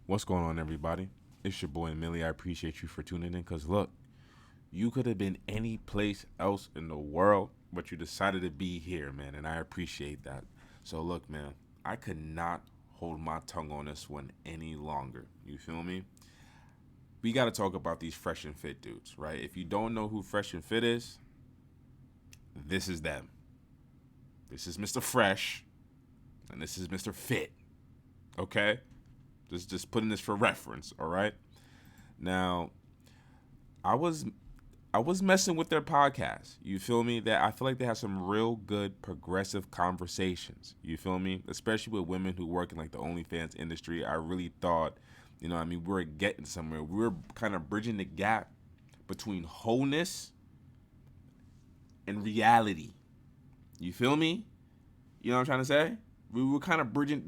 What's going on, everybody? It's your boy Millie. I appreciate you for tuning in because, look, you could have been any place else in the world, but you decided to be here, man, and I appreciate that. So, look, man, I could not hold my tongue on this one any longer. You feel me? We got to talk about these Fresh and Fit dudes, right? If you don't know who Fresh and Fit is, this is them. This is Mr. Fresh, and this is Mr. Fit, okay? Just putting this for reference, all right? Now, I was messing with their podcast. You feel me? That I feel like they have some real good progressive conversations. You feel me? Especially with women who work in like the OnlyFans industry. I really thought, we're getting somewhere. We're kind of bridging the gap between wholeness and reality. You feel me? You know what I'm trying to say? They were kind of bridging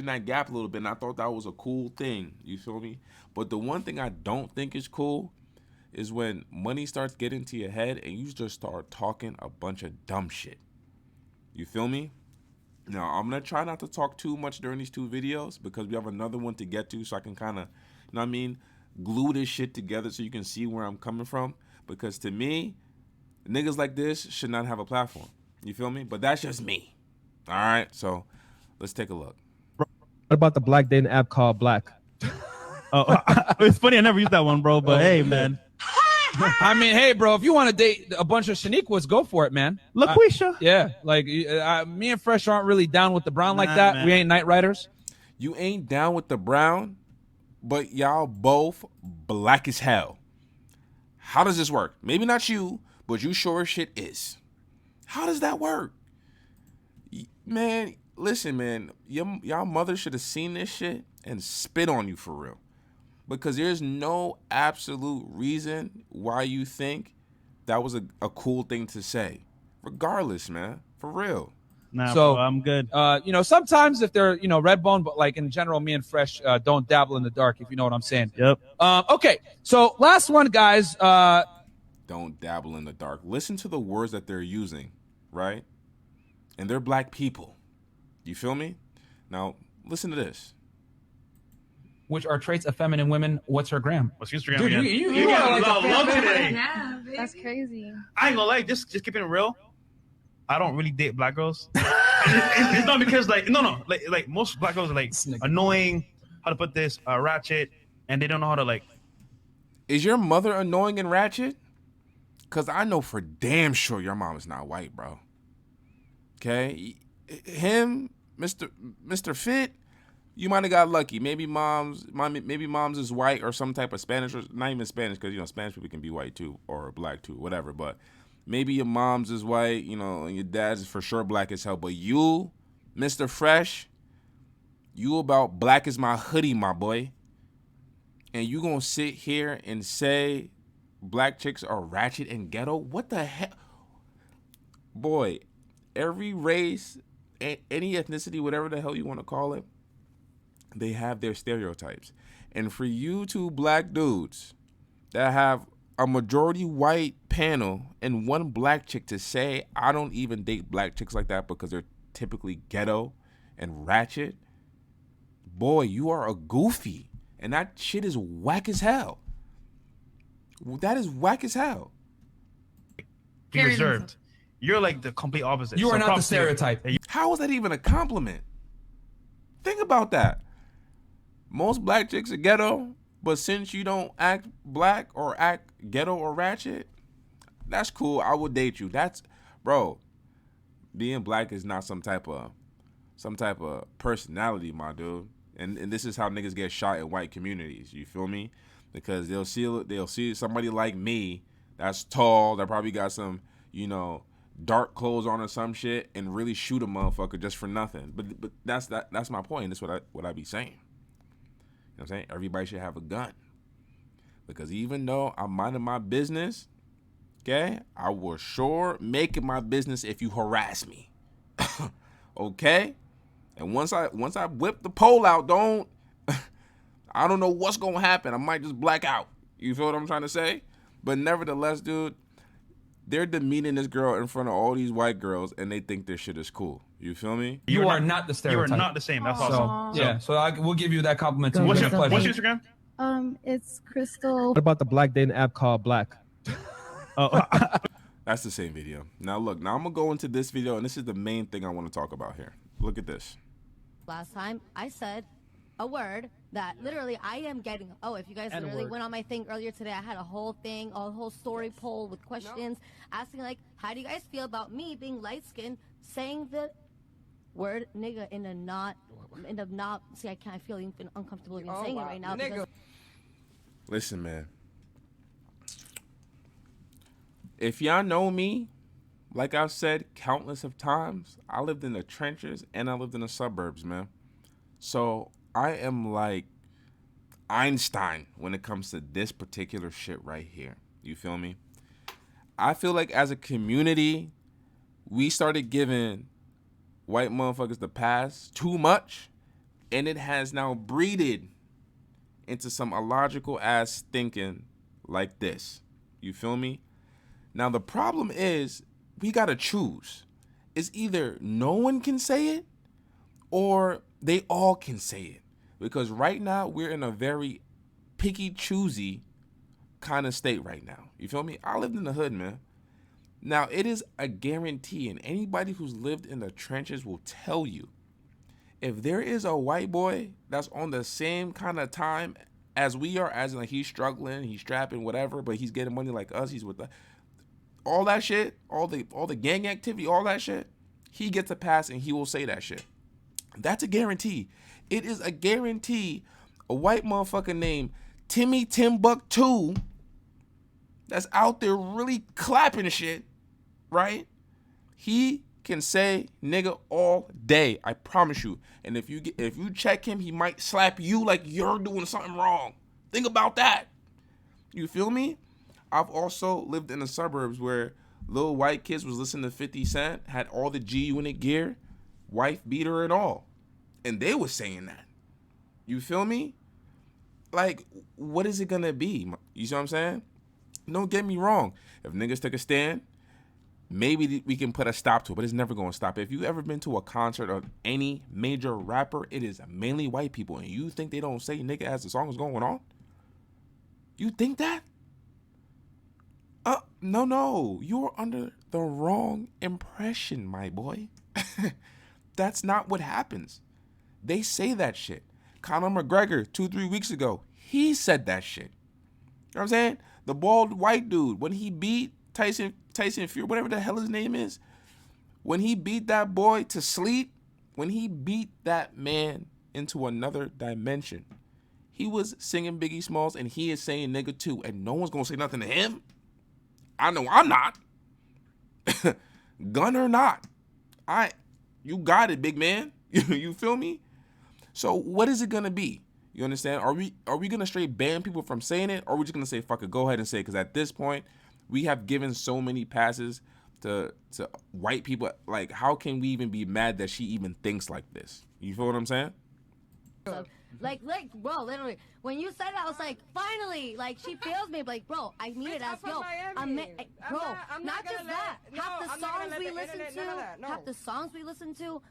that gap a little bit, and I thought that was a cool thing. You feel me? But the one thing I don't think is cool is when money starts getting to your head and you just start talking a bunch of dumb shit. You feel me? Now, I'm going to try not to talk too much during these two videos because we have another one to get to, so I can kind of, glue this shit together so you can see where I'm coming from. Because to me, niggas like this should not have a platform. You feel me? But that's just me. All right, so let's take a look. What about the black dating app called Black? Oh, it's funny. I never used that one, bro. But hey, man. I mean, hey, bro, if you want to date a bunch of Shaniquas, go for it, man. LaQuisha. Yeah, like me and Fresh aren't really down with the brown like that. Man. We ain't night riders. You ain't down with the brown, but y'all both black as hell. How does this work? Maybe not you, but you sure as shit is. How does that work? Man, listen, man, y'all mother should have seen this shit and spit on you for real. Because there's no absolute reason why you think that was a cool thing to say. Regardless, man, for real. Nah, so, bro, I'm good. Sometimes if they're, red bone, but like in general, me and Fresh don't dabble in the dark, if you know what I'm saying. Yep. Okay, so last one, guys. Don't dabble in the dark. Listen to the words that they're using, right? And they're black people. You feel me? Now, listen to this. Which are traits of feminine women. What's her gram? What's your Instagram Dude, again? you got got a lot of love today. Yeah, that's crazy. I ain't gonna lie, just keeping it real. I don't really date black girls. it's not because like most black girls are like annoying. How to put this? Ratchet, and they don't know how to like. Is your mother annoying and ratchet? Cause I know for damn sure your mom is not white, bro. Okay, him, Mr. Fit, you might have got lucky. Maybe mom's is white or some type of Spanish, or not even Spanish, because Spanish people can be white too or black too, whatever. But maybe your mom's is white, and your dad's is for sure black as hell. But you, Mr. Fresh, you about black as my hoodie, my boy. And you gonna sit here and say black chicks are ratchet and ghetto? What the hell? Boy, every race, any ethnicity, whatever the hell you want to call it, they have their stereotypes. And for you two black dudes that have a majority white panel and one black chick to say, I don't even date black chicks like that because they're typically ghetto and ratchet, boy, you are a goofy. And that shit is whack as hell. That is whack as hell. Be reserved. You're like the complete opposite. You are not the stereotype. How is that even a compliment? Think about that. Most black chicks are ghetto, but since you don't act black or act ghetto or ratchet, that's cool. I will date you. That's, bro, being black is not some type of personality, my dude. And this is how niggas get shot in white communities. You feel me? Because they'll see somebody like me that's tall, that probably got some, dark clothes on or some shit, and really shoot a motherfucker just for nothing. But that's my point. That's what I be saying. You know what I'm saying? Everybody should have a gun. Because even though I'm minding my business, okay, I will sure make it my business if you harass me. Okay? And once I whip the pole out, I don't know what's gonna happen. I might just black out. You feel what I'm trying to say? But nevertheless, dude, they're demeaning this girl in front of all these white girls, and they think their shit is cool. You feel me? You are not the You stereotype. are not the same. That's So awesome. yeah, so we'll give you that compliment too. What's It's your a pleasure. Instagram? It's Crystal. What about the black dating app called Black? Oh, That's the same video. Now look, now I'm gonna go into this video, and this is the main thing I want to talk about here. Look at this. Last time I said a word that literally I am getting. Oh, if you guys literally went on my thing earlier today, I had a whole thing, a whole story poll with questions asking like, how do you guys feel about me being light skinned, saying the word nigga in a not. See, I can't feel even uncomfortable even saying it right now. Because Listen, man. If y'all know me, like I've said countless of times, I lived in the trenches and I lived in the suburbs, man. So I am like Einstein when it comes to this particular shit right here. You feel me? I feel like as a community, we started giving white motherfuckers the pass too much, and it has now breeded into some illogical ass thinking like this. You feel me? Now the problem is we gotta choose. It's either no one can say it or they all can say it. Because right now we're in a very picky choosy kind of state right now. You feel me? I lived in the hood, man. Now it is a guarantee, and anybody who's lived in the trenches will tell you, if there is a white boy that's on the same kind of time as we are, as in like he's struggling, he's strapping, whatever, but he's getting money like us, he's with the all that shit, all the gang activity, all that shit, he gets a pass and he will say that shit. That's a guarantee. It is a guarantee. A white motherfucker named Timmy Timbuktu that's out there really clapping shit, right? He can say nigga all day. I promise you. And if you check him, he might slap you like you're doing something wrong. Think about that. You feel me? I've also lived in the suburbs where little white kids was listening to 50 Cent, had all the G Unit gear, wife beater and all. And they was saying that. You feel me? Like, what is it gonna be? You see what I'm saying? Don't get me wrong. If niggas take a stand, maybe we can put a stop to it, but it's never gonna stop. If you ever been to a concert of any major rapper, it is mainly white people, and you think they don't say nigga as the song is going on? You think that? No. You're under the wrong impression, my boy. That's not what happens. They say that shit. Conor McGregor, 2-3 weeks ago, he said that shit. You know what I'm saying? The bald white dude, when he beat Tyson Fury, whatever the hell his name is, when he beat that boy to sleep, when he beat that man into another dimension, he was singing Biggie Smalls and he is saying nigga too, and no one's gonna say nothing to him. I know I'm not. Gun or not. You got it, big man. You feel me? So what is it gonna be? You understand? Are we gonna straight ban people from saying it, or are we just gonna say fuck it, go ahead and say it? Because at this point, we have given so many passes to white people. Like, how can we even be mad that she even thinks like this? You feel what I'm saying? like, bro, literally, when you said it, I was like, finally, like, she feels me. Like, bro, I mean it as, yo, bro, not just that. Half the songs we listen to,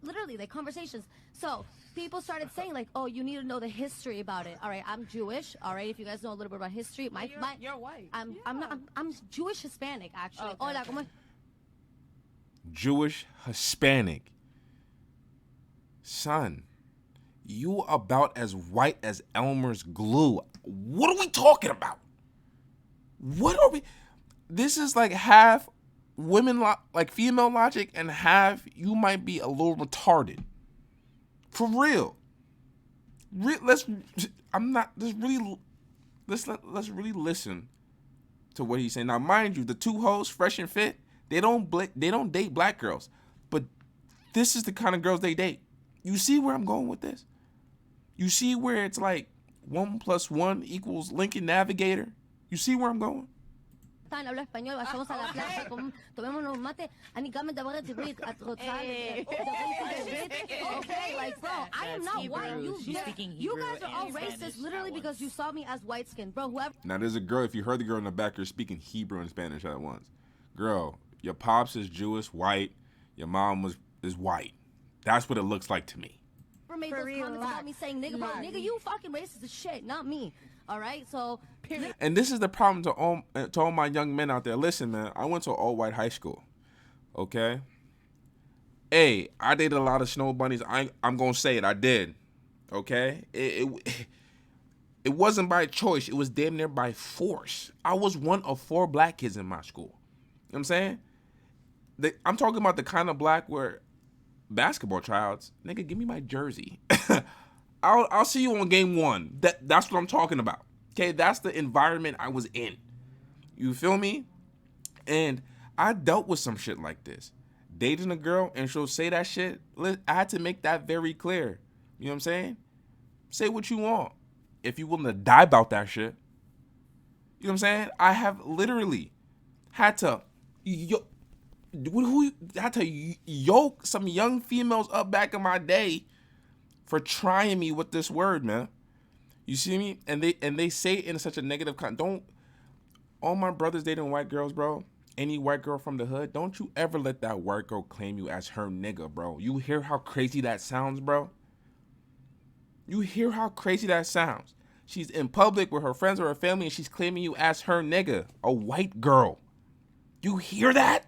literally, like, conversations. So people started saying, like, oh, you need to know the history about it. All right, I'm Jewish. All right, if you guys know a little bit about history, you're white. I'm Jewish Hispanic, actually. Okay, Hola, ¿cómo es? Jewish Hispanic. Son, you about as white as Elmer's glue. What are we talking about? What are we? This is like half women, like female logic, and half you might be a little retarded. For real. Let's really listen to what he's saying. Now, mind you, the two hoes, Fresh and Fit, they don't date black girls, but this is the kind of girls they date. You see where I'm going with this? You see where it's like 1 + 1 = Lincoln Navigator? You see where I'm going? Hablo español, vayamos a la plaza, tomémonos un mate, and he come to okay, like, bro, I am not white. You guys are all racist literally because you saw me as white skinned, bro. Whoever. Now, there's a girl, if you heard the girl in the back, you're speaking Hebrew and Spanish at once. Girl, your pops is Jewish, white. Your mom was is white. That's what it looks like to me. Made those comments about me saying nigga, bro, nigga, you fucking racist as shit, not me. All right, so period. And this is the problem to all my young men out there. Listen, man, I went to all white high school. Okay. Hey, I dated a lot of snow bunnies. I'm gonna say it. I did. Okay. It wasn't by choice. It was damn near by force. I was one of 4 black kids in my school. You know what I'm saying? I'm talking about the kind of black where basketball tryouts, nigga, give me my jersey. I'll see you on game 1. That's what I'm talking about. Okay, that's the environment I was in. You feel me? And I dealt with some shit like this. Dating a girl and she'll say that shit. I had to make that very clear. You know what I'm saying? Say what you want. If you willing to die about that shit. You know what I'm saying? I have literally had to yoke some young females up back in my day for trying me with this word, man. You see me? And they say it in such a negative don't all my brothers dating white girls, bro. Any white girl from the hood, don't you ever let that white girl claim you as her nigga, bro. You hear how crazy that sounds, bro? You hear how crazy that sounds. She's in public with her friends or her family and she's claiming you as her nigga, a white girl. You hear that?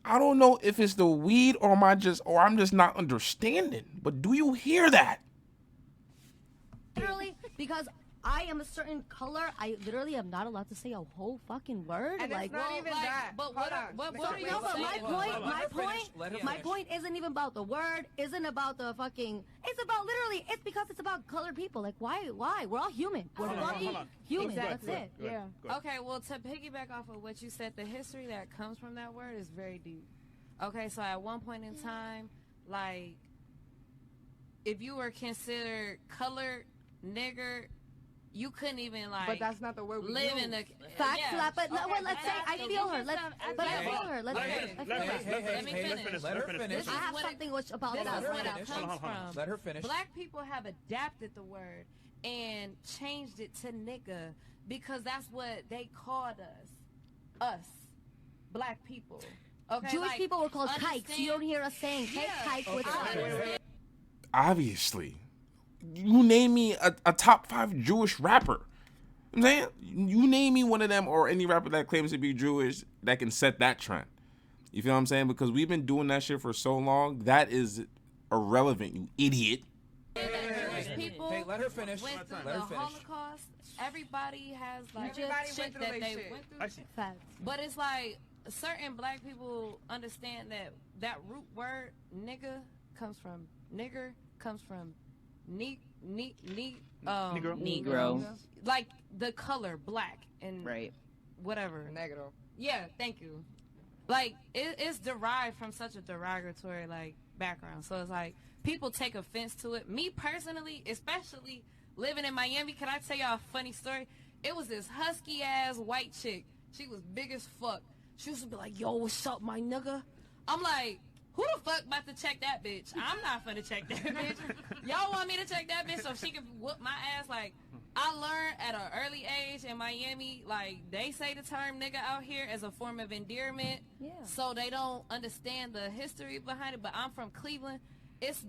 I don't know if it's the weed or I'm just not understanding, but do you hear that? Literally, because I am a certain color, I literally am not allowed to say a whole fucking word. And like, it's not even that. But what are you saying? My point isn't even about the word, isn't about the fucking, it's because it's about colored people. Like, why? We're all human. We're fucking human. Exactly. That's it. Yeah. Okay, well, to piggyback off of what you said, the history that comes from that word is very deep. Okay, so at one point in time, like, if you were considered colored, nigger, you couldn't even, like, but that's not the word we live use. in the Facts, but no, well, let's say I feel her. Let me finish. Let her finish. I have something about this that. is where it comes from. Let her finish. Black people have adapted the word and changed it to nigga because that's what they called us, black people. Okay, Jewish like, people were called kikes. You don't hear us saying kike with us. Obviously. You name me a top 5 Jewish rapper. I'm saying, you name me one of them or any rapper that claims to be Jewish that can set that trend. You feel what I'm saying? Because we've been doing that shit for so long. That is irrelevant, you idiot. People let her finish. Went through the Holocaust. Everybody has like shit that they went through. Facts. But it's like certain black people understand that root word nigga comes from nigger, comes from Negro. Like the color black and whatever. Negro. Yeah, thank you. Like it's derived from such a derogatory like background. So it's like people take offense to it. Me personally, especially living in Miami, can I tell y'all a funny story? It was this husky ass white chick. She was big as fuck. She used to be like, yo, what's up, my nigga? I'm like, who the fuck about to check that bitch? I'm not finna check that bitch. Y'all want me to check that bitch so she can whoop my ass? Like, I learned at an early age in Miami, like, they say the term nigga out here as a form of endearment. Yeah. So they don't understand the history behind it. But I'm from Cleveland. It's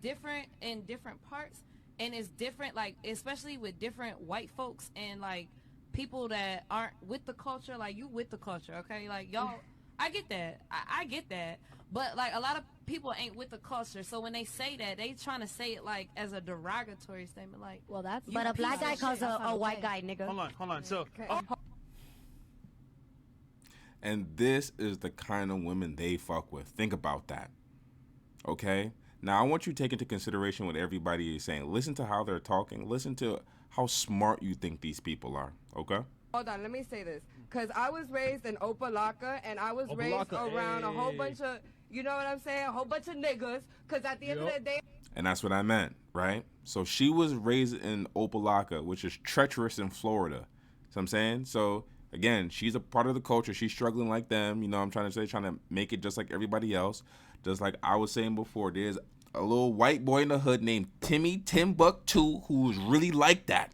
different in different parts. And it's different, like, especially with different white folks and, like, people that aren't with the culture. Like, you with the culture, okay? Like, y'all, I get that. I get that. But, like, a lot of people ain't with the culture. So when they say that, they trying to say it, like, as a derogatory statement. Like, well, that's... But a black guy calls a white guy nigga. Hold on. So... And this is the kind of women they fuck with. Think about that. Okay? Now, I want you to take into consideration what everybody is saying. Listen to how they're talking. Listen to how smart you think these people are. Okay? Hold on, let me say this. Because I was raised in Opalaka, and I was raised around a whole bunch of, you know what I'm saying? A whole bunch of niggas. Because at the end of the day... And that's what I meant, right? So she was raised in Opalaka, which is treacherous in Florida. So I'm saying? So, again, she's a part of the culture. She's struggling like them. You know what I'm trying to say? Trying to make it just like everybody else. Just like I was saying before, there's a little white boy in the hood named Timbuktu who's really like that.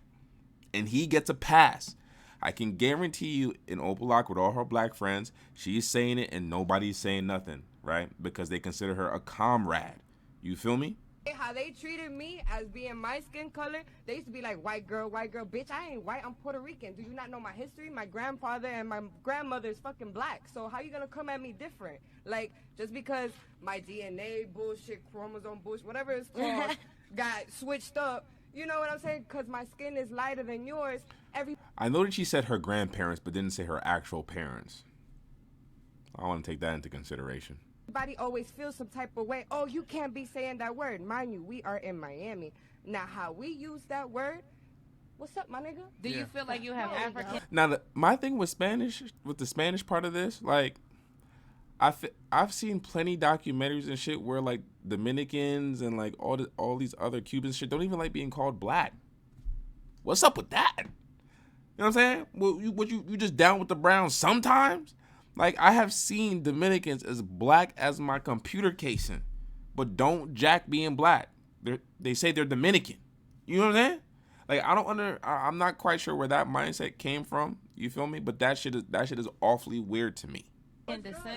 And he gets a pass. I can guarantee you in Opalock with all her black friends, she's saying it and nobody's saying nothing, right? Because they consider her a comrade. You feel me? How they treated me as being my skin color, they used to be like, white girl, bitch, I ain't white, I'm Puerto Rican. Do you not know my history? My grandfather and my grandmother is fucking black. So how you gonna come at me different? Like, just because my DNA bullshit, chromosome bullshit, whatever it's called, got switched up, you know what I'm saying? Because my skin is lighter than yours. I know that she said her grandparents, but didn't say her actual parents. I want to take that into consideration. Everybody always feels some type of way. Oh, you can't be saying that word. Mind you, we are in Miami. Now, how we use that word, what's up, my nigga? Do you feel like you have African? Now, my thing with Spanish, with the Spanish part of this, like, I've seen plenty documentaries and shit where, like, Dominicans and, like, all these other Cubans shit don't even like being called black. What's up with that? You know what I'm saying? What you just down with the Browns sometimes? Like, I have seen Dominicans as black as my computer casing, but don't jack being black. They say they're Dominican. You know what I'm saying? Like, I'm not quite sure where that mindset came from. You feel me? But that shit is awfully weird to me.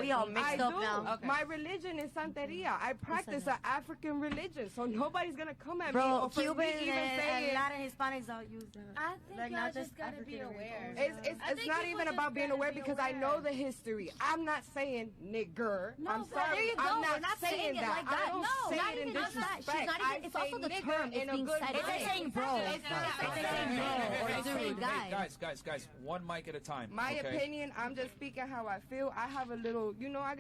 We all mixed up now. Okay. My religion is Santeria. I practice an African religion, so nobody's gonna come at me. Bro, or for Cuban me even saying, and Latin Hispanics don't use that. I think Like, y'all not just gotta African be aware. It's not even about being aware because I know the history. I'm not saying nigger. No, I'm but sorry. there you go. I'm We're not saying it that. like that. I don't No, say not it in even just that. disrespect. She's not even. It's I also say the nigger term is in a being good said. way. It's like saying bro. It's like saying bro or dude, guy. Guys, one mic at a time. My okay? opinion, I'm just speaking how I feel. I have a little, you know, I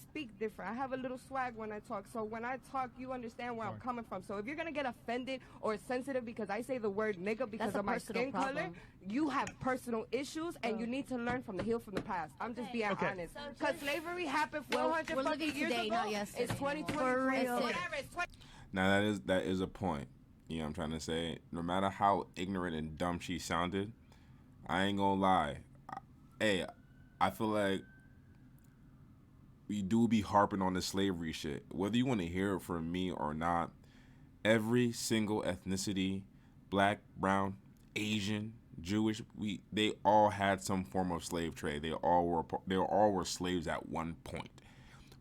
speak different. I have a little swag when I talk. So when I talk, you understand where I'm coming from. So if you're gonna get offended or sensitive because I say the word nigga because of my skin color, you have personal issues and you need to learn from the heal from the past. I'm just being honest. Because slavery happened 400 fucking years ago. It's 2020. Now that is a point. You know what I'm trying to say? No matter how ignorant and dumb she sounded, I ain't gonna lie. I feel like we do be harping on the slavery shit. Whether you want to hear it from me or not, every single ethnicity, black, brown, Asian, Jewish, they all had some form of slave trade. They all were slaves at one point.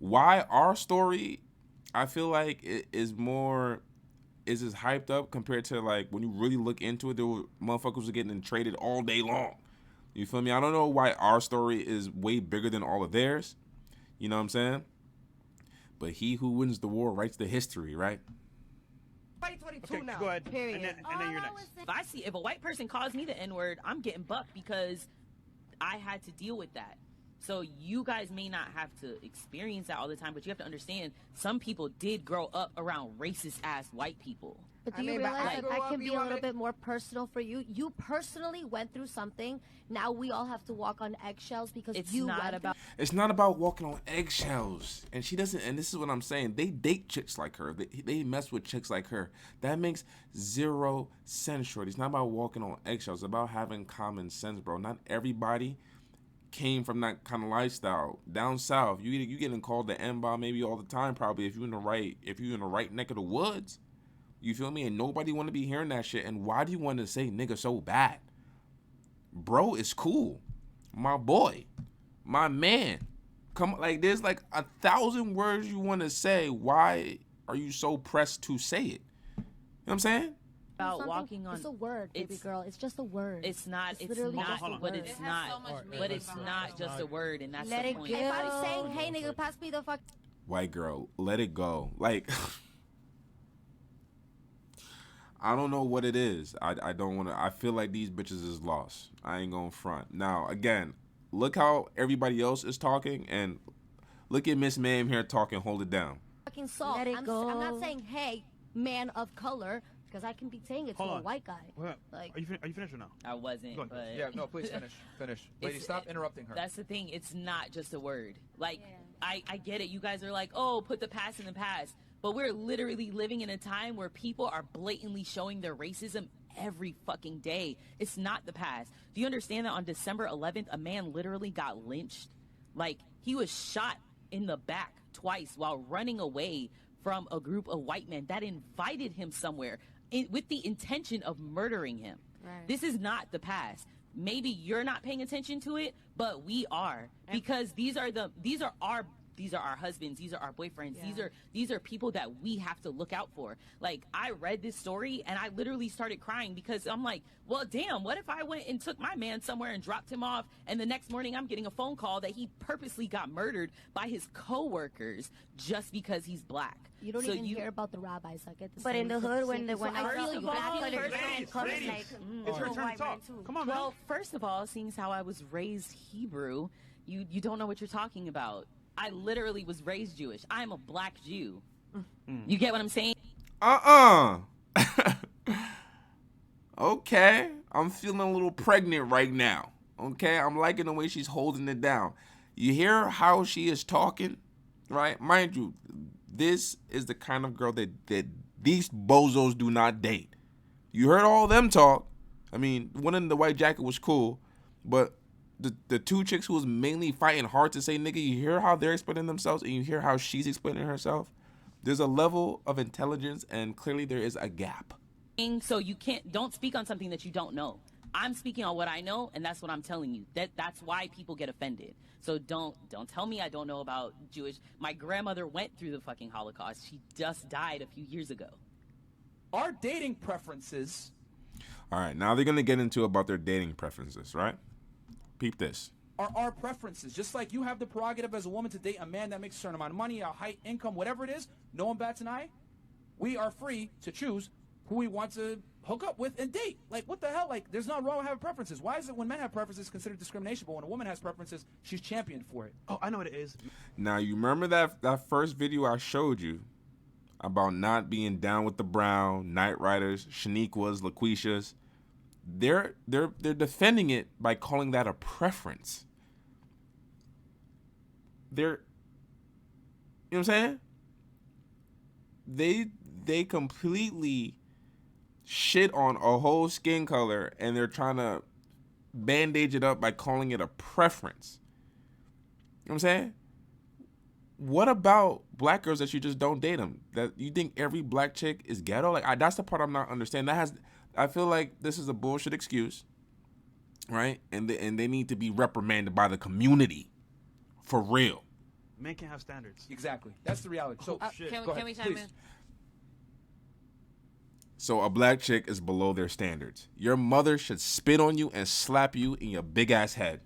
Why our story, I feel like it is as hyped up compared to, like, when you really look into it, there were motherfuckers were getting traded all day long. You feel me? I don't know why our story is way bigger than all of theirs. You know what I'm saying? But he who wins the war writes the history, right? 2022 now. Go ahead. Period. And then you're next. If a white person calls me the N-word, I'm getting bucked because I had to deal with that. So you guys may not have to experience that all the time, but you have to understand some people did grow up around racist ass white people. But do you realize that can be a little bit more personal for you? You personally went through something. Now we all have to walk on eggshells because It's you not went about. It's not about walking on eggshells. And she doesn't, and this is what I'm saying. They date chicks like her. They mess with chicks like her. That makes zero sense, shorty. It's not about walking on eggshells. It's about having common sense, bro. Not everybody came from that kind of lifestyle. Down south, you getting called the N-bomb maybe all the time, probably if you're in the right neck of the woods. You feel me? And nobody want to be hearing that shit. And why do you want to say nigga so bad? Bro, it's cool. My boy. My man. Come, like, there's like 1,000 words you want to say. Why are you so pressed to say it? You know what I'm saying? About walking on. It's a word, baby girl. It's just a word. It's not. It's literally not. just a But word. it's not. But it's not just a word, and that's Let the it point. go. If I'm saying, hey nigga, pass me the fuck. White girl, let it go. Like, I don't know what it is. I don't want to. I feel like these bitches is lost. I ain't gonna front. Now, again, look how everybody else is talking, and look at Miss Ma'am here talking. Hold it down. Fucking salt. Let it I'm go. not saying, hey, man of color, because I can be saying it to a white guy. Like, Are you finished or no? I wasn't. Go on. But Yeah, no, please finish. Lady, stop interrupting her. That's the thing. It's not just a word. Like, I get it. You guys are like, oh, put the past in the past. But we're literally living in a time where people are blatantly showing their racism every fucking day. It's not the past. Do you understand that on December 11th, a man literally got lynched? Like, he was shot in the back twice while running away from a group of white men that invited him somewhere with the intention of murdering him. Right. This is not the past. maybe you're not paying attention to it, but we are, because these are our husbands, these are our boyfriends, these are people that we have to look out for. Like, I read this story and I literally started crying because I'm like, well, damn, what if I went and took my man somewhere and dropped him off, and the next morning I'm getting a phone call that he purposely got murdered by his coworkers just because he's black. You don't even hear about the rabbis. I get the But in the hood, when I feel see you, black colored man comes ladies, like, it's your turn to talk. Come on, man. Well, first of all, seeing as how I was raised Hebrew, you don't know what you're talking about. I literally was raised Jewish. I'm a black Jew. You get what I'm saying? Okay, I'm feeling a little pregnant right now. Okay, I'm liking the way she's holding it down. You hear how she is talking, right? Mind you, this is the kind of girl that these bozos do not date. You heard all them talk. I mean, one in the white jacket was cool, but the two chicks who was mainly fighting hard to say nigga, you hear how they're explaining themselves and you hear how she's explaining herself? There's a level of intelligence and clearly there is a gap. So you don't speak on something that you don't know. I'm speaking on what I know, and that's what I'm telling you. That's why people get offended. So don't tell me I don't know about Jewish. My grandmother went through the fucking Holocaust. She just died a few years ago. Our dating preferences. All right, now they're going to get into about their dating preferences, right? Peep this. Are our preferences. Just like you have the prerogative as a woman to date a man that makes a certain amount of money, a height, income, whatever it is, no one bats an eye. We are free to choose who we want to hook up with and date. Like, what the hell? Like, there's nothing wrong with having preferences. Why is it when men have preferences considered discrimination, but when a woman has preferences, she's championed for it? Oh, I know what it is. Now, you remember that first video I showed you about not being down with the brown, Night Riders, Shaniquas, LaQuishas? They're defending it by calling that a preference. You know what I'm saying? They completely shit on a whole skin color and they're trying to bandage it up by calling it a preference. You know what I'm saying? What about black girls that you just don't date them? That you think every black chick is ghetto? Like, that's the part I'm not understanding. I feel like this is a bullshit excuse, right? And they need to be reprimanded by the community, for real. Men can have standards. Exactly. That's the reality. So, Can we chime in? So a black chick is below their standards. Your mother should spit on you and slap you in your big ass head.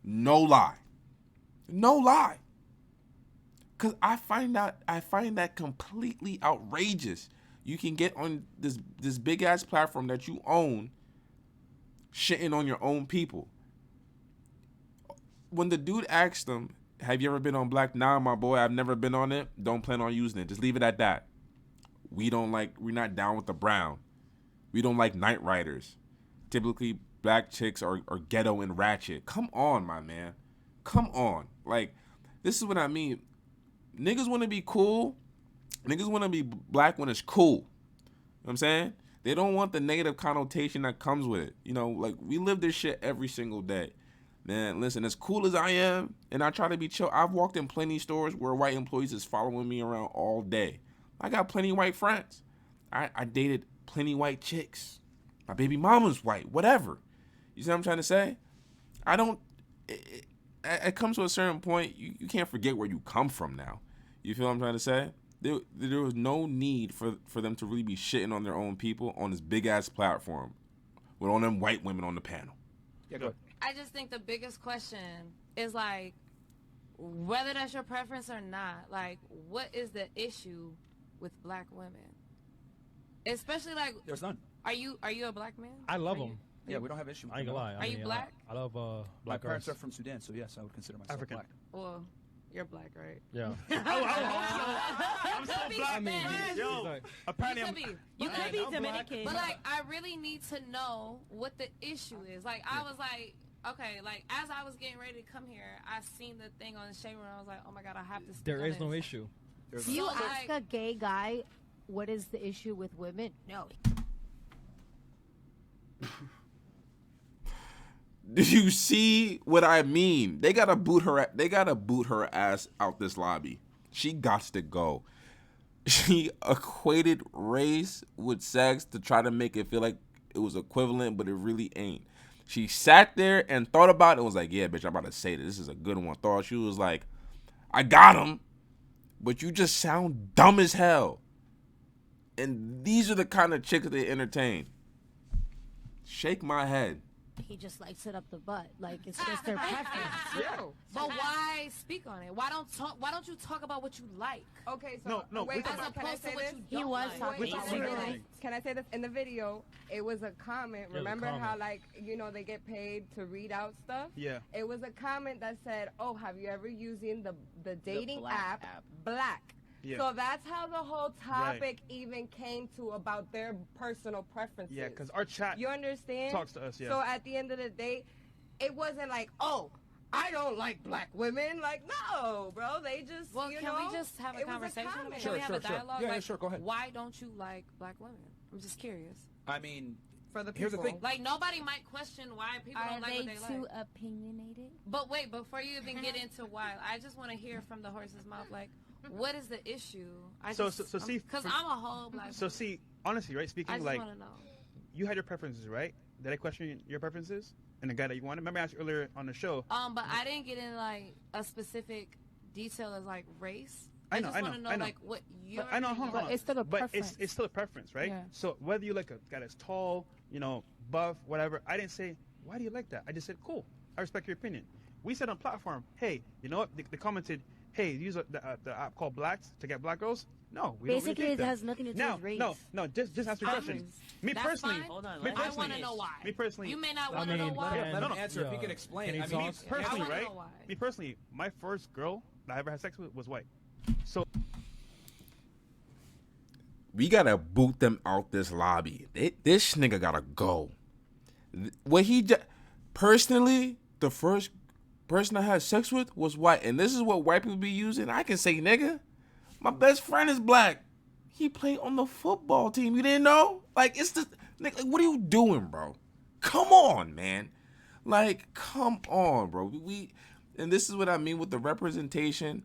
No lie. No lie. Cause I find that completely outrageous. You can get on this big ass platform that you own, shitting on your own people. When the dude asked them, have you ever been on Black? Nah, my boy, I've never been on it. Don't plan on using it. Just leave it at that. We're not down with the brown. We don't like Night Riders. Typically, black chicks are ghetto and ratchet. Come on, my man. Come on. Like, this is what I mean. Niggas want to be cool. Niggas want to be black when it's cool. You know what I'm saying? They don't want the negative connotation that comes with it. You know, like, we live this shit every single day. Man, listen, as cool as I am, and I try to be chill, I've walked in plenty stores where white employees is following me around all day. I got plenty white friends. I dated plenty white chicks. My baby mama's white, whatever. You see what I'm trying to say? It comes to a certain point, you can't forget where you come from now. You feel what I'm trying to say? There was no need for them to really be shitting on their own people on this big-ass platform with all them white women on the panel. Yeah, go ahead. I just think the biggest question is, like, whether that's your preference or not, like, what is the issue with black women? Especially, like, There's none. Are you a black man? I love them. Yeah, we don't have issue with I ain't them. gonna lie. Are you black? I love My black parents girls. are from Sudan, so yes, I would consider myself African. black. Well, you're black, right? Yeah. I'm so black. Yo, Like, apparently You could be I'm Dominican. But, like, I really need to know what the issue is. Like, I was like, okay, like, as I was getting ready to come here, I seen the thing on the shade room, and I was like, oh my God, I have to speak there on is no this. issue. Do you ask a gay guy what is the issue with women? No. Do you see what I mean? They gotta boot her ass out this lobby. She gots to go. She equated race with sex to try to make it feel like it was equivalent, but it really ain't. She sat there and thought about it and was like, yeah, bitch, I'm about to say this. This is a good one. Thought she was like, I got him, but you just sound dumb as hell. And these are the kind of chicks they entertain. Shake my head. He just likes it up the butt. Like, it's just their preference. But why speak on it? Why don't you talk about what you like? Okay, so wait, as can I opposed say to what this? you don't like. Can I say this? In the video, it was a comment. Remember how, like, you know, they get paid to read out stuff? Yeah. It was a comment that said, oh, have you ever using the dating app Black? Yeah. So that's how the whole topic even came to, about their personal preferences. Yeah, because our chat you understand talks to us, yeah. So at the end of the day, it wasn't like, oh, I don't like black women. Like, no, bro. They just, Well, you can know, we just have a conversation? Can Sure, we have a sure. dialogue? Yeah, like, sure, go ahead. Why don't you like black women? I'm just curious. I mean, for the people. here's the thing. Like, nobody might question why people Are don't like they what they too like. opinionated? But wait, before you even get into why, I just want to hear from the horse's mouth, like, what is the issue? So see, because I'm a whole black So woman. see, honestly, right, speaking I just like, want to know. you had your preferences, right? Did I question your preferences? And the guy that you wanted? Remember I asked you earlier on the show. But I didn't get in, like, a specific detail as, like, race. I just want to know, like, what your... But I know, hold on. It's still a but preference. it's still a preference, right? Yeah. So whether you like a guy that's tall, you know, buff, whatever, I didn't say, why do you like that? I just said, cool. I respect your opinion. We said on platform, hey, you know what? They commented, hey, use the app called Blacks to get black girls. No, we Basically, don't really it think has nothing to do with race. No, just answer your question. Me That's personally, fine. Hold on, me let I personally, want to know why. me personally, You may not want to know mean, why. Let him no, answer if he can explain. Can I he mean, talk? personally, I wanna right? know why. Me personally, my first girl that I ever had sex with was white. So We gotta boot them out this lobby. This nigga gotta go. What he personally, the first person I had sex with was white, and this is what white people be using. I can say, nigga, my best friend is black. He played on the football team. You didn't know? Like, it's the nigga. Like, what are you doing, bro? Come on, man. Like, come on, bro. And this is what I mean with the representation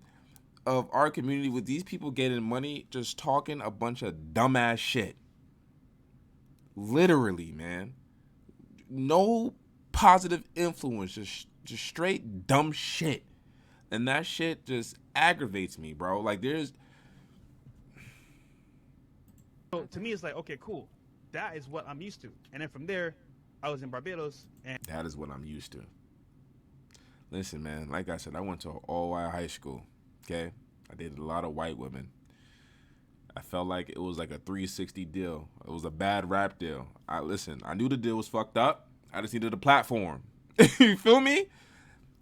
of our community, with these people getting money just talking a bunch of dumbass shit. Literally, man. No positive influence, just straight dumb shit. And that shit just aggravates me, bro. Like, So to me, it's like, okay, cool. That is what I'm used to. And then from there, I was in Barbados, and that is what I'm used to. Listen, man, like I said, I went to an all-white high school, okay? I dated a lot of white women. I felt like it was like a 360 deal. It was a bad rap deal. I knew the deal was fucked up. I just needed a platform. You feel me?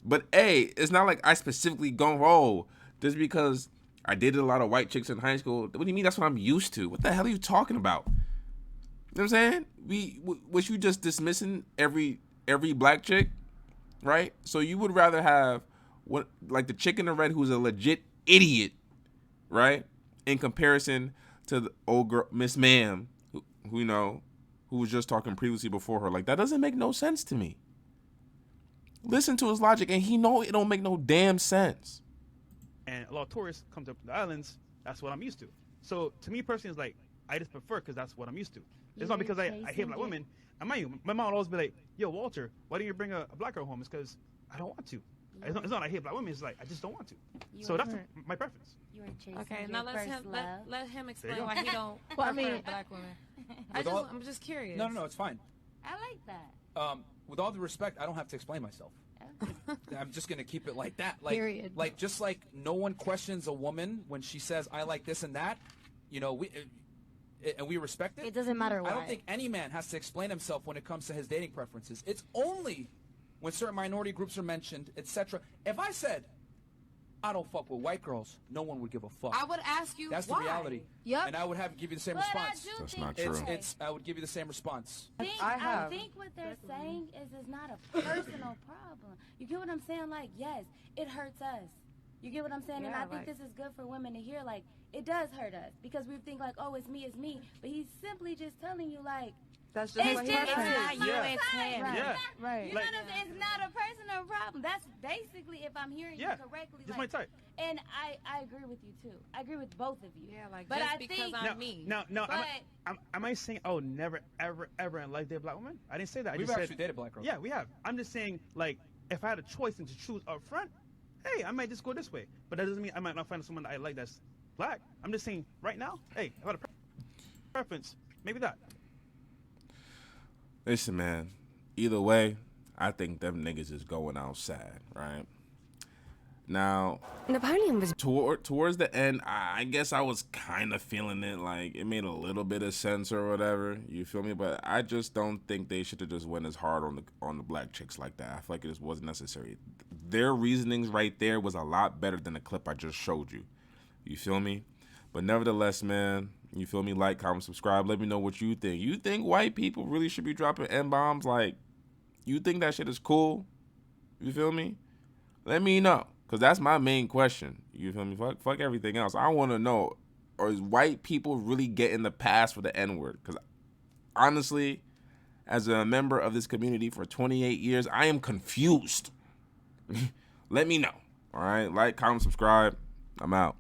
But, hey, it's not like I specifically go, just because I dated a lot of white chicks in high school. What do you mean that's what I'm used to? What the hell are you talking about? You know what I'm saying? Was you just dismissing every black chick, right? So you would rather have the chick in the red who's a legit idiot, right? In comparison to the old girl, Miss Ma'am, who you know, who was just talking previously before her. Like, that doesn't make no sense to me. Listen to his logic, and he know it don't make no damn sense. and a lot of tourists come to the islands. That's what I'm used to. So to me personally, it's like I just prefer because that's what I'm used to. It's not because I hate black women. And mind you, my mom would always be like, "Yo, Walter, why don't you bring a black girl home?" It's because I don't want to. It's not I hate black women. It's like I just don't want to. So that's my preference. Okay, now let him explain why he don't Well, I prefer mean, black women. I'm just curious. No, it's fine. I like that. With all due respect, I don't have to explain myself. I'm just gonna keep it like that. Like, Period. Like, just like no one questions a woman when she says, "I like this and that." You know, we respect it. It doesn't matter I don't why. think any man has to explain himself when it comes to his dating preferences. It's only when certain minority groups are mentioned, etc. If I said, "I don't fuck with white girls," no one would give a fuck. I would ask you That's why. the reality. Yep. And I would give you the same But response. That's not true. I would give you the same response. I think what they're saying is it's not a personal problem. You get what I'm saying? Like, yes, it hurts us. You get what I'm saying? And I think this is good for women to hear. Like, it does hurt us because we think like, oh, it's me. But he's simply just telling you like, that's just what he it's not you, Yeah. it's him. Yeah. Right. You know what I'm saying? It's not a personal problem. That's basically, if I'm hearing you correctly. Just like, my type. And I agree with you too. I agree with both of you. Yeah, like but just I because think I'm me. No, but am I saying oh never ever in life date a black woman? I didn't say that. I We've just actually said dated black girls. yeah, we have. I'm just saying like if I had a choice and to choose up front, hey, I might just go this way. But that doesn't mean I might not find someone that I like that's black. I'm just saying right now, hey, if I had a preference, maybe that. Listen, man. Either way, I think them niggas is going out sad, right? Now, Napoleon was towards the end, I guess I was kind of feeling it. Like, it made a little bit of sense or whatever. You feel me? But I just don't think they should have just went as hard on the black chicks like that. I feel like it just wasn't necessary. Their reasonings right there was a lot better than the clip I just showed you. You feel me? But nevertheless, man, you feel me? Like, comment, subscribe. Let me know what you think. You think white people really should be dropping N-bombs? Like, you think that shit is cool? You feel me? Let me know. Because that's my main question. You feel me? Fuck everything else. I want to know, is white people really getting the pass for the N-word? Because honestly, as a member of this community for 28 years, I am confused. Let me know. All right? Like, comment, subscribe. I'm out.